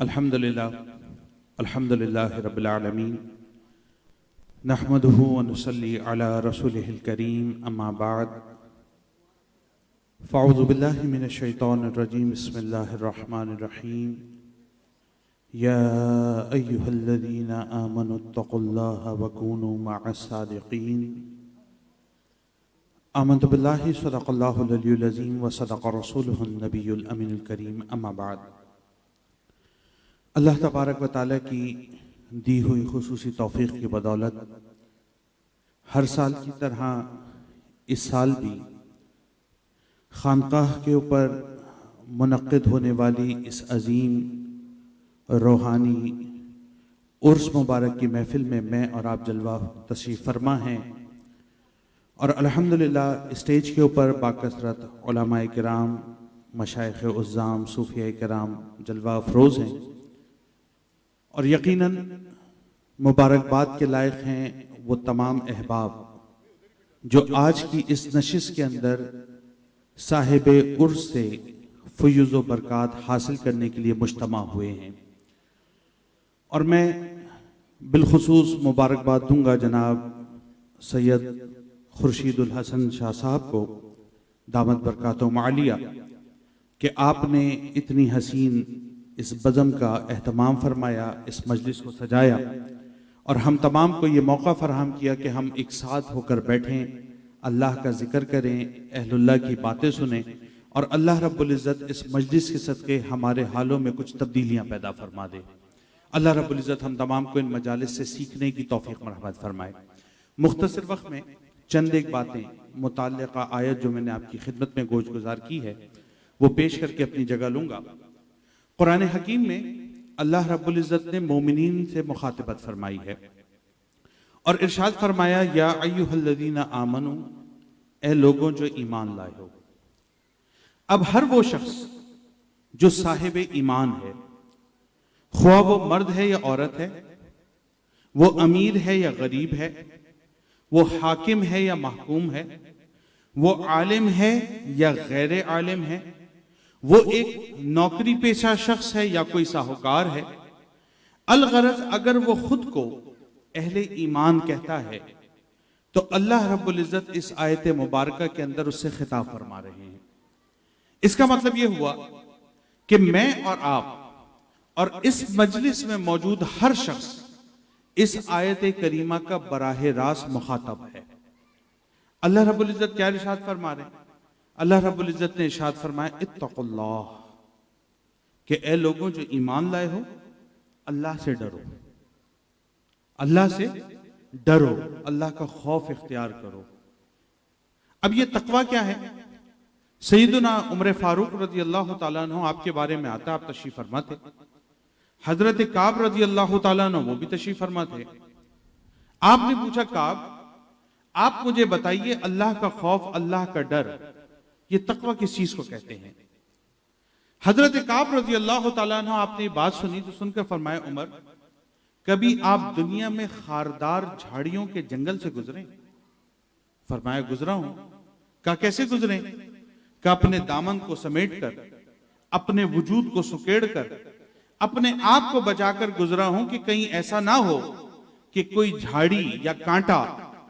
अल्हम्दुलिल्लाह अल्हम्दुलिल्लाह रब्बिल आलमीन नहमदुहु व नुसल्ली अला रसूलिहिल करीम अम्मा बाद फ़अऊज़ु बिल्लाहि मिनश शैतानिर रजीम बिस्मिल्लाहिर रहमानिर रहीम या अय्युहल्लज़ीना आमनुत्तक़ुल्लाहा व कूनू मअस सादिक़ीन आमन्तु बिल्लाहि सदक़ल्लाहुल अलियुल अज़ीम व सदक़ रसूलुहुन नबियुल अमीनुल करीम अम्मा बाद। अल्लाह तबारक व तआला की दी हुई खुसूसी तौफ़ीक़ की बदौलत हर साल की तरह इस साल भी खानकाह के ऊपर मुनक़्क़िद होने वाली इस अज़ीम रूहानी उर्स मुबारक की महफ़िल में मैं और आप जलवा तशरीफ़ फरमा हैं और अल्हम्दुलिल्लाह स्टेज के ऊपर बाकसरत उलमाए किराम, मशाइख़ उज़्ज़ाम, सूफ़िया किराम जलवा अफ़रोज़ हैं और यकीनन मुबारकबाद के लायक हैं वो तमाम अहबाब जो आज की इस नशिस्त के अंदर साहिबे उर्स से फ़ुयूज़ व बरक़ात हासिल करने के लिए मुज्तमा हुए हैं। और मैं बिलखुसूस मुबारकबाद दूंगा जनाब सैयद खुर्शीदुल हसन शाह साहब को दामत बरकातुहु मालिया कि आपने इतनी हसीन इस बज़म का एहतमाम फरमाया, इस मजलिस को सजाया और हम तमाम को ये मौका फराहम किया कि हम एक साथ होकर बैठें, अल्लाह का जिक्र करें, अहलुल्लाह की बातें सुनें और अल्लाह रब्बुल इज़्ज़त इस मजलिस के सदक़े हमारे हालों में कुछ तब्दीलियाँ पैदा फरमा दे। अल्लाह रब्बुल इज़्ज़त हम तमाम को इन मजालिस से सीखने की तौफ़ीक़ मरहमत फरमाए। मुख्तसर वक्त में चंद एक बातें मुताल्लिक़ा आयत जो मैंने आपकी खिदमत में गोश गुजार की है वो पेश करके अपनी जगह लूँगा। कुरान हकीम में अल्लाह रब्बुल इज़्ज़त ने मोमिनीन से मुखातिबत फरमाई है और इरशाद फरमाया या अय्युहल्लज़ीना आमनू, ए लोगों जो ईमान लाए हो। अब हर वो शख्स जो साहिब ईमान है, ख्वाह वो मर्द है या औरत है, वो अमीर है या गरीब है, वो हाकिम है या महकूम है, वो आलिम है या गैर आलिम है, वो एक नौकरी पेशा शख्स है या कोई साहूकार है, अलगरज अगर वो खुद को अहले ईमान कहता है तो अल्लाह रब्बुल इज़्ज़त इस आयत मुबारका के अंदर उससे खिताब फरमा रहे हैं। इसका मतलब यह हुआ कि मैं और आप और इस मजलिस में मौजूद हर शख्स इस आयत करीमा का बराह रास्त मुखातब है। अल्लाह रब्बुल इज़्ज़त क्या इरशाद फरमा रहे हैं? अल्लाह रब्बुल इज़्ज़त ने इरशाद फरमाया इत्तक़ुल्लाह कि ए लोगों जो ईमान लाए हो, अल्लाह से डरो, अल्लाह से डरो, अल्लाह का खौफ इख्तियार करो। अब ये तकवा क्या है? सैयदना उमर फारूक रज़ी अल्लाह तआला अन्हु आपके बारे में आता, आप तशरीफ फरमा थे। हजरत काब रज़ी अल्लाह तआला अन्हु वो भी तशरीफ फरमा थे। आपने पूछा काब आप मुझे बताइए अल्लाह का खौफ, अल्लाह का डर, ये तकवा किस चीज को कहते हैं? हजरत काब रज़ी अल्लाह तआला अन्हु आपने बात सुनी तो सुनकर फरमाया उमर, कभी आप दुनिया में खारदार झाड़ियों के जंगल से गुजरे? फरमाया गुजरा हूं। कहा कैसे गुजरे? कहा अपने दामन को समेट कर, अपने वजूद को सुकेड़ कर, अपने आप को बचाकर गुजरा हूं कि कहीं ऐसा ना हो कि कोई झाड़ी या कांटा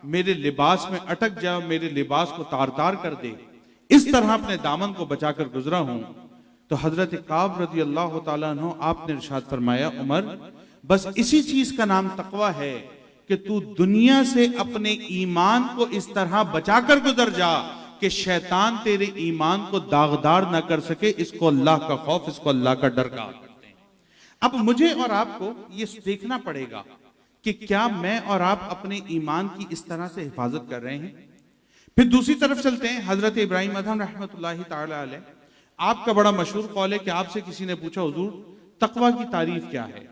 मेरे लिबास में अटक जाए, मेरे लिबास को तार तार कर दे। इस तरह अपने दामन को बचाकर गुजरा हूं। तो हजरत काब रज़ी अल्लाह तआला अन्हु आपने इरशाद फरमाया उमर, बस इसी चीज का नाम तकवा है कि तू दुनिया से अपने ईमान को इस तरह बचाकर गुजर जा कि शैतान तेरे ईमान को दागदार ना कर सके। इसको अल्लाह का खौफ, इसको अल्लाह का डर कहा करते हैं। अब मुझे और आपको ये देखना पड़ेगा कि क्या मैं और आप अपने ईमान की इस तरह से हिफाजत कर रहे हैं। फिर दूसरी तरफ चलते हैं। हजरत इब्राहिम अदहम रहमतुल्लाहि ताला अलैह, आपका बड़ा मशहूर कौल है कि आपसे किसी ने पूछा हुजूर तकवा की तारीफ क्या है?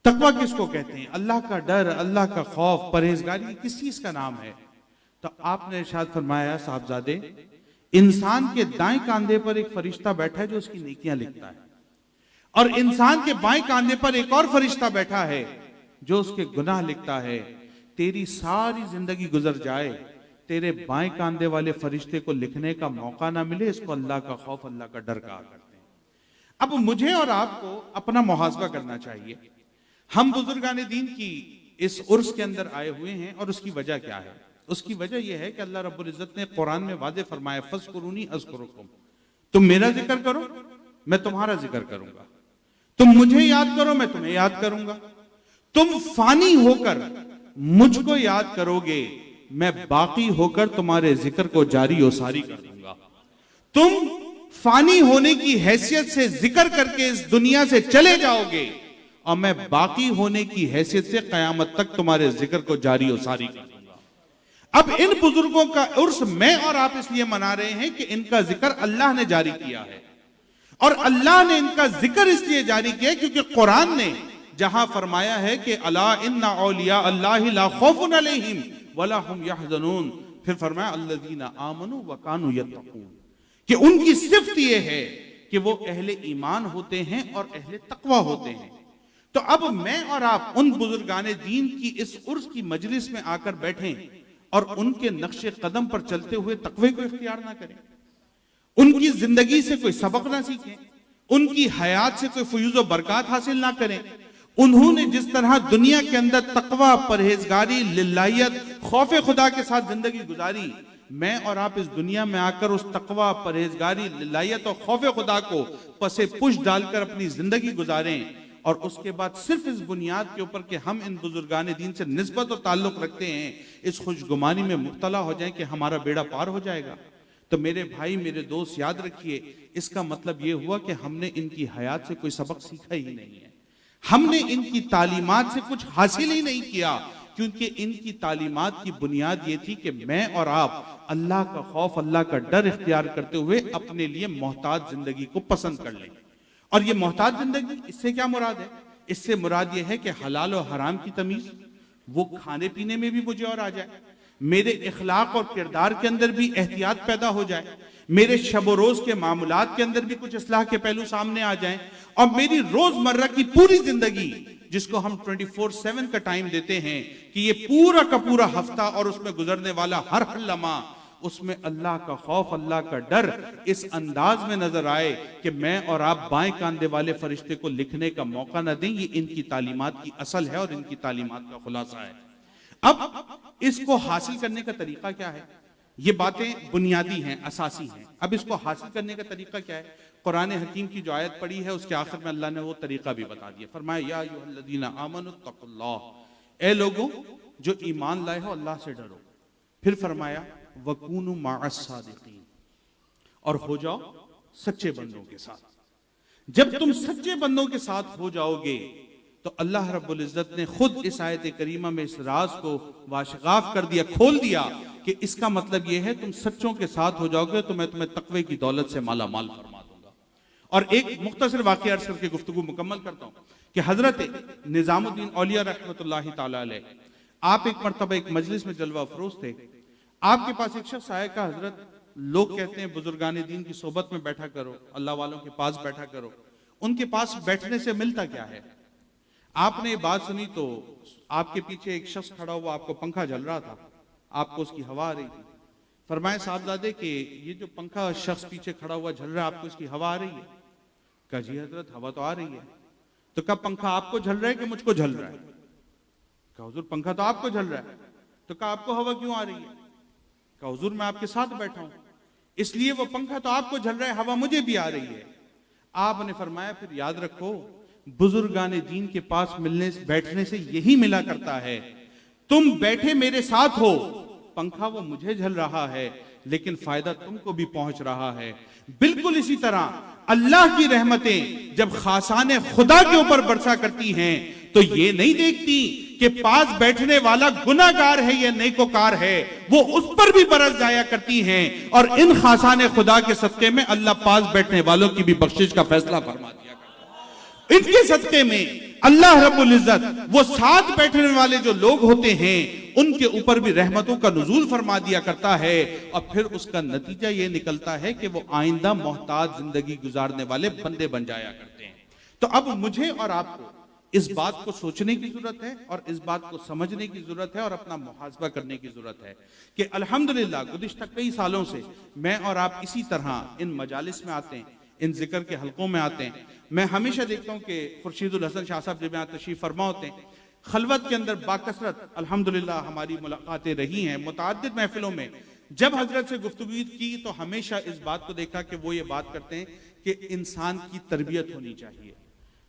तकवा किसको कहते हैं? अल्लाह का डर, अल्लाह का खौफ, परहेजगारी किस चीज का नाम है? तो आपने इरशाद फरमाया साहबजादे, इंसान के दाएं कांधे पर एक फरिश्ता बैठा है जो उसकी नेकियां लिखता है और इंसान के बाएं कांधे पर एक और फरिश्ता बैठा है जो उसके गुनाह लिखता है। तेरी सारी जिंदगी गुजर जाए, तेरे बाएं कांधे वाले फरिश्ते को लिखने का मौका ना मिले, इसको अल्लाह का खौफ, अल्लाह का डर कहा करते हैं। अब मुझे और आपको अपना मुहासबा करना चाहिए। हम बुजुर्गान दीन की इस उर्स के अंदर आए हुए हैं और उसकी वजह क्या है? उसकी वजह यह है कि अल्लाह रब्बुल इज्जत ने कुरान में वादे फरमाया, फज़कुरूनी अज़कुरुकुम, तुम मेरा जिक्र करो मैं तुम्हारा जिक्र करूंगा, तुम मुझे याद करो मैं तुम्हें याद करूंगा, तुम फानी होकर मुझको याद करोगे, मैं बाकी होकर तुम्हारे जिक्र को जारी और सारी कर दूंगा। तुम फानी होने की हैसियत से जिक्र करके इस दुनिया से चले जाओगे और मैं बाकी होने की हैसियत से कयामत तक तुम्हारे जिक्र को जारी और सारी कर दूंगा। अब इन बुजुर्गों का उर्स मैं और आप इसलिए मना रहे हैं कि इनका जिक्र अल्लाह ने जारी किया है, और अल्लाह ने इनका जिक्र इसलिए जारी किया क्योंकि कुरान ने जहां फरमाया है कि अला इन्ना औलिया अल्लाहि ला खौफुन अलैहिम वला हुम यहज़नून, फिर फरमाया अल्लज़ीना आमनू व कानू यत्तकून, कि उनकी सिफ्त यह है कि वो अहले ईमान होते हैं और अहले तकवा होते हैं। तो अब मैं और आप उन बुजुर्गाने दीन की इस उर्स की मजलिस में आकर बैठें और उनके नक्शे कदम पर चलते हुए तकवे को इख्तियार ना करें, उनकी जिंदगी से कोई सबक ना सीखें, उनकी हयात से कोई फयूज़ व बरकत हासिल ना करें। उन्होंने जिस तरह दुनिया के अंदर तकवा, परहेजगारी, लिल्लाहियत, खौफ खुदा के साथ जिंदगी गुजारी, मैं और आप इस दुनिया में आकर उस तकवा, परहेजगारी, लिल्लाहियत और खौफ खुदा को पसे पुश डालकर अपनी जिंदगी गुजारें, और उसके बाद सिर्फ इस बुनियाद के ऊपर कि हम इन बुजुर्गान दीन से निस्बत और ताल्लुक रखते हैं, इस खुशगुमानी में मुब्तला हो जाएं कि हमारा बेड़ा पार हो जाएगा। तो मेरे भाई, मेरे दोस्त, याद रखिए, इसका मतलब यह हुआ कि हमने इनकी हयात से कोई सबक सीखा ही नहीं है, हमने इनकी तालीमात से कुछ हासिल ही नहीं किया, क्योंकि इनकी तालीमात की बुनियाद ये थी कि मैं और आप अल्लाह का खौफ, अल्लाह का डर इख्तियार करते हुए अपने लिए मोहताज जिंदगी को पसंद कर लें। और ये मोहताज जिंदगी, इससे क्या मुराद है? इससे मुराद ये है कि हलाल और हराम की तमीज वो खाने पीने में भी मुझे और आ जाए, मेरे इखलाक और किरदार के अंदर भी एहतियात पैदा हो जाए, मेरे शब रोज के मामूलात के अंदर भी कुछ इस्लाह के पहलू सामने आ जाएं, और मेरी रोजमर्रा की पूरी जिंदगी जिसको हम 24/7 का टाइम देते हैं कि ये पूरा का पूरा हफ्ता और उसमें गुजरने वाला हर लम्हा, उसमें अल्लाह का खौफ, अल्लाह का डर इस अंदाज में नजर आए कि मैं और आप बाएं कांधे वाले फरिश्ते को लिखने का मौका न दें। ये इनकी तालीमात की असल है और इनकी तालीमात का खुलासा है। अब इसको हासिल करने का तरीका क्या है? ये बातें बुनियादी हैं, असासी हैं। अब इसको हासिल करने का तरीका क्या है? कुरान हकीम की जो आयत पढ़ी है उसके आखिर में अल्लाह ने वो तरीका भी बता दिया। फरमाया या अय्युहल्लज़ीना आमनुत्तकुल्लाह, ए लोगों जो ईमान लाए हो अल्लाह से डरो। फिर फरमाया वकूनु माअस्सादिकीन, और हो जाओ सच्चे बंदों के साथ। जब तुम सच्चे बंदों के साथ हो जाओगे तो अल्लाह रब्बुल इज्जत ने खुद इस आयत करीमा में इस राज को वाशगाफ कर दिया, खोल दिया कि इसका मतलब यह है तुम सच्चों के साथ हो जाओगे तो मैं तुम्हें तकवे की दौलत से माला माल फरमा दूंगा। और एक मुख्तसर वाक़या अर्ज करके गुफ्तगू मुकम्मल करता हूं कि हजरत निजामुद्दीन औलिया रहमतुल्लाहि तआला अलैह, आप एक मरतबा एक मजलिस में जलवा अफरोज थे। आपके पास एक शख्स आया, कहा हजरत लोग कहते हैं बुजुर्गान दीन की सोबत में बैठा करो, अल्लाह वालों के पास बैठा करो, उनके पास बैठने से मिलता क्या है? आपने ये बात सुनी तो आपके पीछे एक शख्स खड़ा हुआ, आपको पंखा झल रहा था, आपको उसकी हवा आ रही थी। फरमाए साहबजादे कि ये जो पंखा शख्स पीछे खड़ा हुआ झल रहा है, आपको इसकी हवा आ रही है? कहा जी हजरत हवा तो आ रही है। तो कब पंखा आपको झल रहा है कि मुझको झल रहा है? कहा हुजूर पंखा तो आपको झल रहा है। तो कहा आपको हवा क्यों आ रही है? कहा हुजूर मैं आपके साथ बैठा हूं, इसलिए वो पंखा तो आपको झल रहा है, हवा मुझे भी आ रही है। आपने फरमाया फिर याद रखो, बुजुर्गाने दीन के पास मिलने बैठने से यही मिला करता है, तुम बैठे मेरे साथ हो, पंखा वो मुझे झल रहा है लेकिन फायदा तुमको भी पहुंच रहा है। बिल्कुल इसी तरह अल्लाह की रहमतें जब खासाने खुदा के ऊपर बरसा करती हैं तो ये नहीं देखती कि पास बैठने वाला गुनाहगार है या नेकोकार है, वो उस पर भी बरस जाया करती हैं। और इन खासाने खुदा के सदके में अल्लाह पास बैठने वालों की भी बख्शिश का फैसला फरमा दिया करता है। इनके सदके में अल्लाह रब्बुल इज्जत वो साथ बैठने वाले जो लोग होते हैं उनके ऊपर भी रहमतों का नुज़ूल फरमा दिया करता है, और फिर उसका नतीजा ये निकलता है कि वो आइंदा मोहताज जिंदगी गुजारने वाले बंदे बन जाया करते हैं। तो अब मुझे और आपको इस बात को सोचने की जरूरत है और इस बात को समझने की जरूरत है और अपना मुहासबा करने की जरूरत है कि अल्हम्दुलिल्लाह गुज़िश्ता कई सालों से मैं और आप इसी तरह इन मजालिस में आते हैं, इन जिक्र के हलकों में आते हैं। मैं हमेशा देखता हूँ कि खुर्शीदुल हसन शाह साहब जब यहाँ तशरीफ फरमा होते हैं, खलवत के अंदर बाकसरत अल्हम्दुलिल्लाह हमारी मुलाकातें रही हैं मुतअद्दिद महफिलों में। जब हजरत से गुफ्तगू की तो हमेशा इस बात को देखा कि वो ये बात करते हैं कि इंसान की तरबियत होनी चाहिए,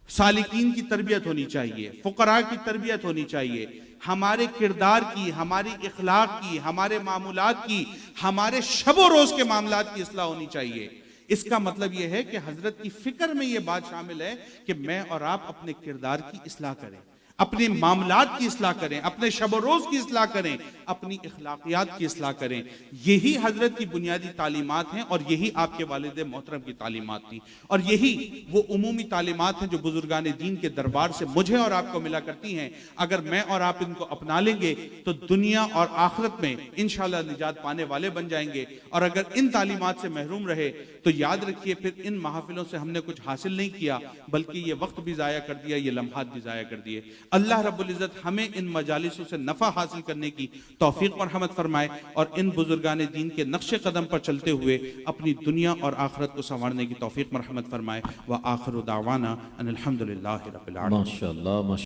सालिकीन की तरबियत होनी चाहिए, फुकरा की तरबियत होनी चाहिए, हमारे किरदार की, हमारी इखलाक की, हमारे मामूलात की, हमारे शबो रोज के मामलात की इस्लाह होनी चाहिए। इसका मतलब यह है कि हजरत की फिक्र में यह बात शामिल है कि मैं और आप अपने किरदार की इस्लाह करें, अपने मामलात की इस्लाह करें, अपने शब रोज की इस्लाह करें, अपनी इखलाकियात की इस्लाह करें। यही हजरत की बुनियादी तालीमात हैं और यही आपके वालिद मोहतरम की तालीमात थी और यही वो उमूमी तालीमात हैं जो बुजुर्गान दीन के दरबार से मुझे और आपको मिला करती हैं। अगर मैं और आप इनको अपना लेंगे तो दुनिया और आखिरत में इंशाअल्लाह निजात पाने वाले बन जाएंगे। और अगर इन तालीमात से महरूम रहे तो याद रखिए फिर इन महफिलों से हमने कुछ हासिल नहीं किया, बल्कि ये वक्त भी जाया कर दिया, ये लम्हात भी जाया कर दिए। अल्लाह रब्बुल इज्जत हमें इन मजालिसों से नफा हासिल करने की तौफीक और रहमत फरमाए और इन बुजुर्गान दीन के नक्शे कदम पर चलते हुए अपनी दुनिया और आखिरत को संवारने की तौफीक और रहमत फरमाए। व आखिर दावाना अनिल हम्दुलिल्लाहि रब्बिल आलमीन। माशाअल्लाह।